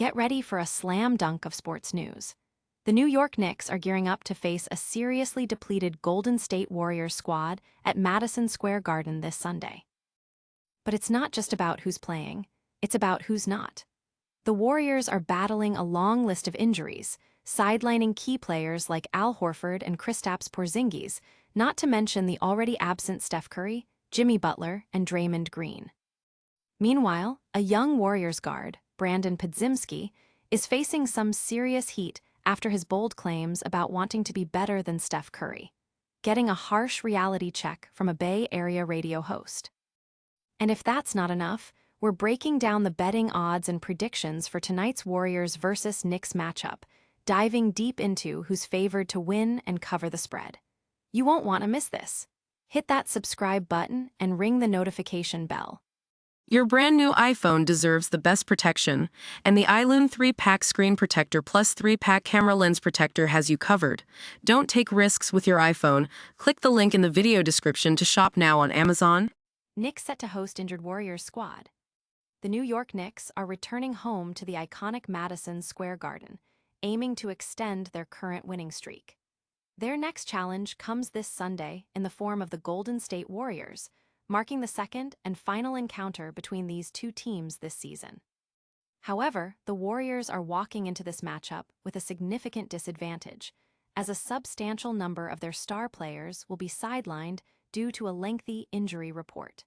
Get ready for a slam dunk of sports news. The New York Knicks are gearing up to face a seriously depleted Golden State Warriors squad at Madison Square Garden this Sunday. But it's not just about who's playing, it's about who's not. The Warriors are battling a long list of injuries, sidelining key players like Al Horford and Kristaps Porzingis, not to mention the already absent Steph Curry, Jimmy Butler, and Draymond Green. Meanwhile, a young Warriors guard, Brandin Podziemski, is facing some serious heat after his bold claims about wanting to be better than Steph Curry, getting a harsh reality check from a Bay Area radio host. And if that's not enough, we're breaking down the betting odds and predictions for tonight's Warriors versus Knicks matchup, diving deep into who's favored to win and cover the spread. You won't want to miss this. Hit that subscribe button and ring the notification bell. Your brand new iPhone deserves the best protection, and the iLume 3-pack screen protector plus 3-pack camera lens protector has you covered. Don't take risks with your iPhone. Click the link in the video description to shop now on Amazon. Knicks set to host injured Warriors squad. The New York Knicks are returning home to the iconic Madison Square Garden, aiming to extend their current winning streak. Their next challenge comes this Sunday in the form of the Golden State Warriors, marking the second and final encounter between these two teams this season. However, the Warriors are walking into this matchup with a significant disadvantage, as a substantial number of their star players will be sidelined due to a lengthy injury report.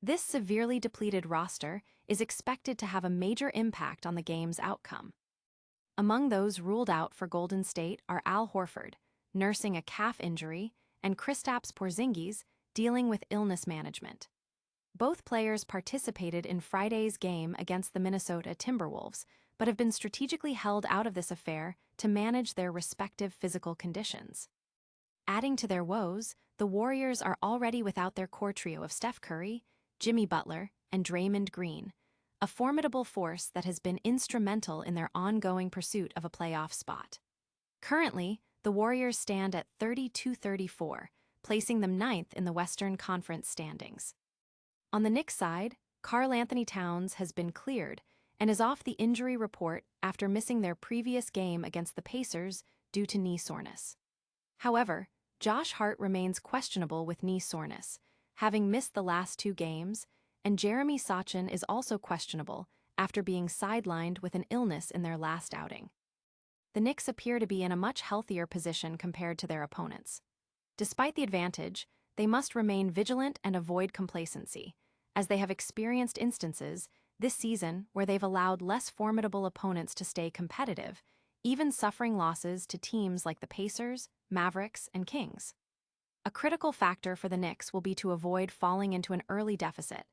This severely depleted roster is expected to have a major impact on the game's outcome. Among those ruled out for Golden State are Al Horford, nursing a calf injury, and Kristaps Porzingis, dealing with illness management. Both players participated in Friday's game against the Minnesota Timberwolves, but have been strategically held out of this affair to manage their respective physical conditions. Adding to their woes, the Warriors are already without their core trio of Steph Curry, Jimmy Butler, and Draymond Green, a formidable force that has been instrumental in their ongoing pursuit of a playoff spot. Currently, the Warriors stand at 32-34, placing them ninth in the Western Conference standings. On the Knicks side, Karl-Anthony Towns has been cleared and is off the injury report after missing their previous game against the Pacers due to knee soreness. However, Josh Hart remains questionable with knee soreness, having missed the last two games, and Jeremy Sochan is also questionable after being sidelined with an illness in their last outing. The Knicks appear to be in a much healthier position compared to their opponents. Despite the advantage, they must remain vigilant and avoid complacency, as they have experienced instances this season where they've allowed less formidable opponents to stay competitive, even suffering losses to teams like the Pacers, Mavericks, and Kings. A critical factor for the Knicks will be to avoid falling into an early deficit,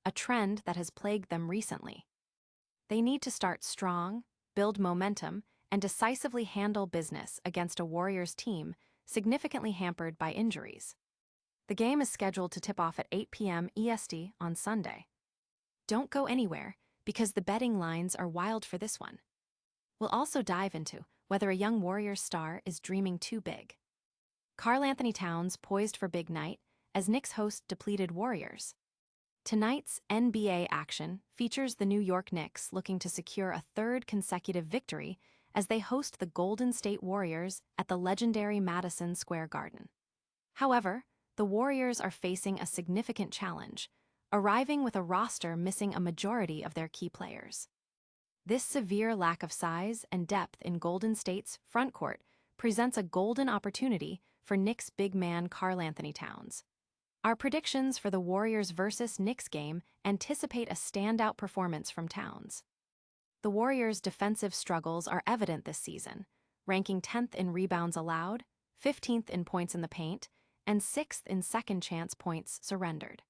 a trend that has plagued them recently. They need to start strong, build momentum, and decisively handle business against a Warriors team significantly hampered by injuries. The game is scheduled to tip off at 8 p.m. EST on Sunday. Don't go anywhere, because the betting lines are wild for this one. We'll also dive into whether a young Warriors star is dreaming too big. Karl-Anthony Towns poised for big night as Knicks host depleted Warriors. Tonight's NBA action features the New York Knicks looking to secure a third consecutive victory as they host the Golden State Warriors at the legendary Madison Square Garden. However, the Warriors are facing a significant challenge, arriving with a roster missing a majority of their key players. This severe lack of size and depth in Golden State's frontcourt presents a golden opportunity for Knicks big man Karl-Anthony Towns. Our predictions for the Warriors versus Knicks game anticipate a standout performance from Towns. The Warriors' defensive struggles are evident this season, ranking 10th in rebounds allowed, 15th in points in the paint, and 6th in second-chance points surrendered.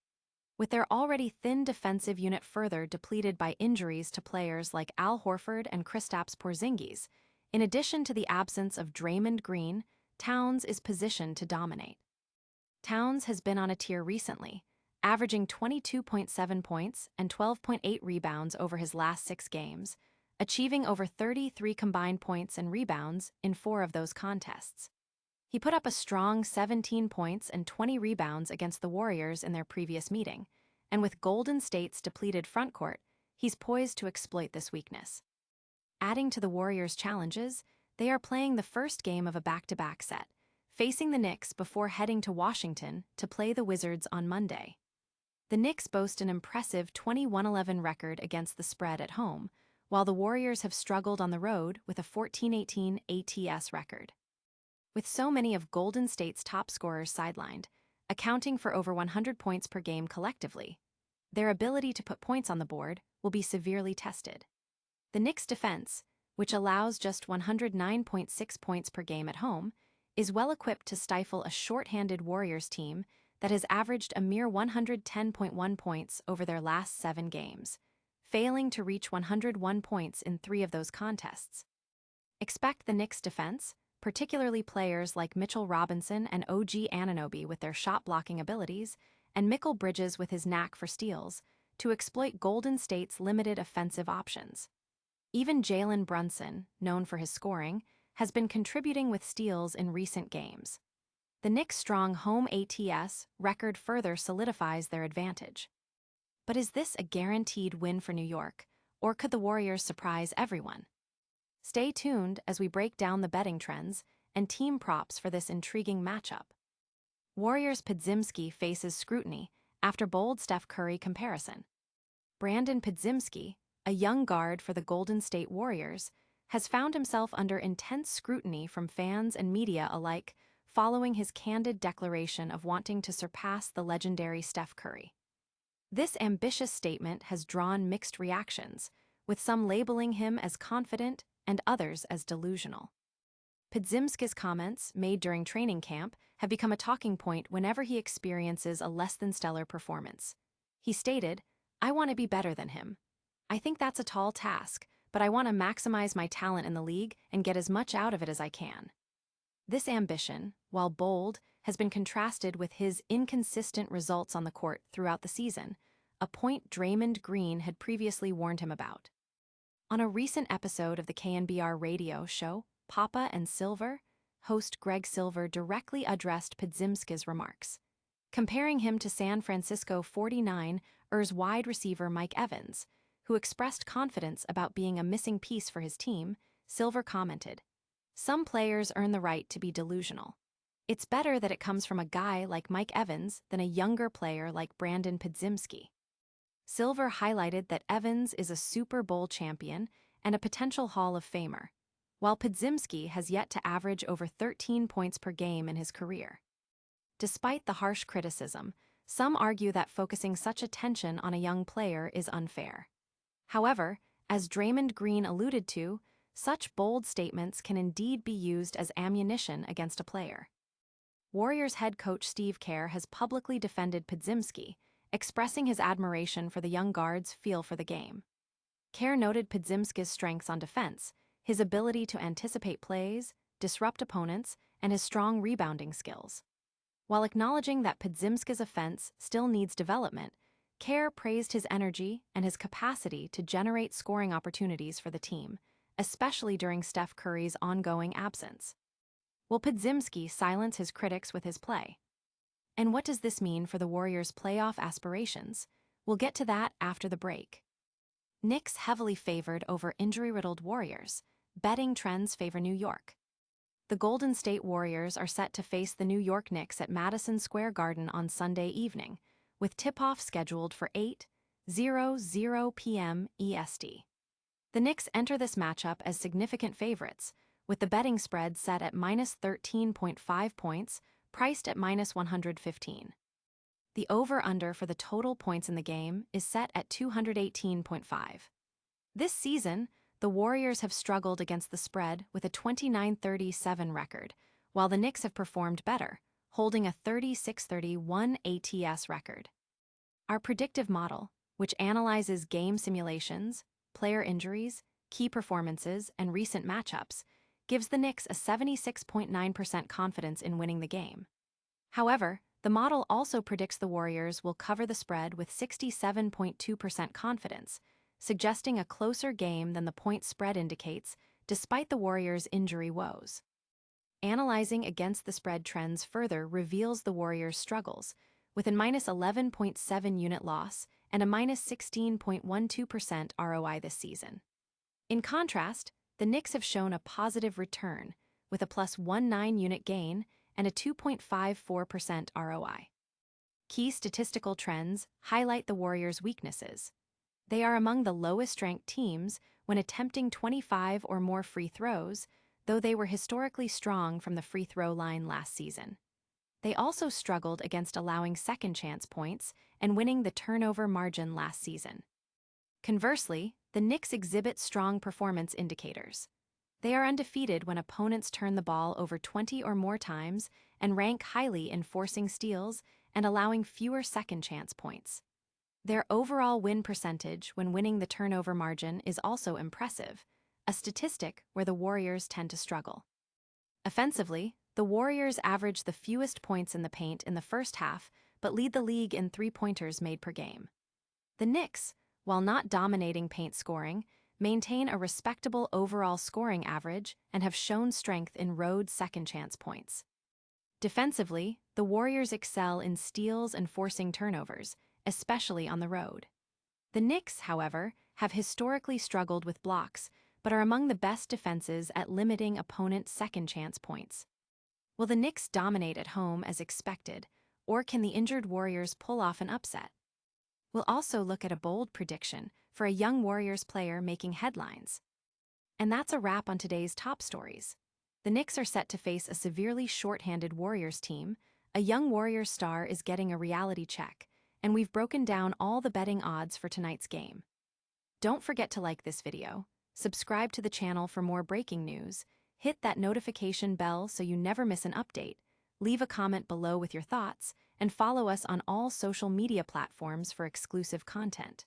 With their already thin defensive unit further depleted by injuries to players like Al Horford and Kristaps Porzingis, in addition to the absence of Draymond Green, Towns is positioned to dominate. Towns has been on a tear recently, averaging 22.7 points and 12.8 rebounds over his last 6 games, achieving over 33 combined points and rebounds in 4 of those contests. He put up a strong 17 points and 20 rebounds against the Warriors in their previous meeting, and with Golden State's depleted frontcourt, he's poised to exploit this weakness. Adding to the Warriors' challenges, they are playing the first game of a back-to-back set, facing the Knicks before heading to Washington to play the Wizards on Monday. The Knicks boast an impressive 21-11 record against the spread at home, while the Warriors have struggled on the road with a 14-18 ATS record. With so many of Golden State's top scorers sidelined, accounting for over 100 points per game collectively, their ability to put points on the board will be severely tested. The Knicks' defense, which allows just 109.6 points per game at home, is well equipped to stifle a short-handed Warriors team that has averaged a mere 110.1 points over their last 7 games, failing to reach 101 points in 3 of those contests. Expect the Knicks' defense, particularly players like Mitchell Robinson and OG Anunoby with their shot-blocking abilities, and Mikal Bridges with his knack for steals, to exploit Golden State's limited offensive options. Even Jalen Brunson, known for his scoring, has been contributing with steals in recent games. The Knicks' strong home ATS record further solidifies their advantage. But is this a guaranteed win for New York, or could the Warriors surprise everyone? Stay tuned as we break down the betting trends and team props for this intriguing matchup. Warriors' Podziemski faces scrutiny after bold Steph Curry comparison. Brandin Podziemski, a young guard for the Golden State Warriors, has found himself under intense scrutiny from fans and media alike following his candid declaration of wanting to surpass the legendary Steph Curry. This ambitious statement has drawn mixed reactions, with some labeling him as confident and others as delusional. Podziemski's comments, made during training camp, have become a talking point whenever he experiences a less-than-stellar performance. He stated, "I want to be better than him. I think that's a tall task, but I want to maximize my talent in the league and get as much out of it as I can." This ambition, while bold, has been contrasted with his inconsistent results on the court throughout the season, a point Draymond Green had previously warned him about. On a recent episode of the KNBR radio show, Papa and Silver, host Greg Silver directly addressed Podziemski's remarks. Comparing him to San Francisco 49ers wide receiver Mike Evans, who expressed confidence about being a missing piece for his team, Silver commented, "Some players earn the right to be delusional. It's better that it comes from a guy like Mike Evans than a younger player like Brandin Podziemski." Silver highlighted that Evans is a Super Bowl champion and a potential Hall of Famer, while Podziemski has yet to average over 13 points per game in his career. Despite the harsh criticism, some argue that focusing such attention on a young player is unfair. However, as Draymond Green alluded to, such bold statements can indeed be used as ammunition against a player. Warriors head coach Steve Kerr has publicly defended Podziemski, expressing his admiration for the young guard's feel for the game. Kerr noted Podziemski's strengths on defense, his ability to anticipate plays, disrupt opponents, and his strong rebounding skills. While acknowledging that Podziemski's offense still needs development, Kerr praised his energy and his capacity to generate scoring opportunities for the team, especially during Steph Curry's ongoing absence. Will Podziemski silence his critics with his play? And what does this mean for the Warriors' playoff aspirations? We'll get to that after the break. Knicks heavily favored over injury-riddled Warriors. Betting trends favor New York. The Golden State Warriors are set to face the New York Knicks at Madison Square Garden on Sunday evening, with tip-off scheduled for 8:00 p.m. EST. The Knicks enter this matchup as significant favorites, with the betting spread set at minus 13.5 points, priced at minus 115. The over-under for the total points in the game is set at 218.5. This season, the Warriors have struggled against the spread with a 29-37 record, while the Knicks have performed better, holding a 36-31 ATS record. Our predictive model, which analyzes game simulations, player injuries, key performances, and recent matchups, gives the Knicks a 76.9% confidence in winning the game. However, the model also predicts the Warriors will cover the spread with 67.2% confidence, suggesting a closer game than the point spread indicates, despite the Warriors' injury woes. Analyzing against the spread trends further reveals the Warriors' struggles, with a minus 11.7 unit loss and a minus 16.12% ROI this season. In contrast, the Knicks have shown a positive return, with a +19 unit gain and a 2.54% ROI. Key statistical trends highlight the Warriors' weaknesses. They are among the lowest-ranked teams when attempting 25 or more free throws, though they were historically strong from the free throw line last season. They also struggled against allowing second-chance points and winning the turnover margin last season. Conversely, the Knicks exhibit strong performance indicators. They are undefeated when opponents turn the ball over 20 or more times and rank highly in forcing steals and allowing fewer second-chance points. Their overall win percentage when winning the turnover margin is also impressive, a statistic where the Warriors tend to struggle. Offensively, the Warriors average the fewest points in the paint in the first half but lead the league in three-pointers made per game. The Knicks, while not dominating paint scoring, maintain a respectable overall scoring average and have shown strength in road second-chance points. Defensively, the Warriors excel in steals and forcing turnovers, especially on the road. The Knicks, however, have historically struggled with blocks, but are among the best defenses at limiting opponents' second-chance points. Will the Knicks dominate at home as expected, or can the injured Warriors pull off an upset? We'll also look at a bold prediction for a young Warriors player making headlines. And that's a wrap on today's top stories. The Knicks are set to face a severely short-handed Warriors team, a young Warriors star is getting a reality check, and we've broken down all the betting odds for tonight's game. Don't forget to like this video, subscribe to the channel for more breaking news, hit that notification bell so you never miss an update, leave a comment below with your thoughts, and follow us on all social media platforms for exclusive content.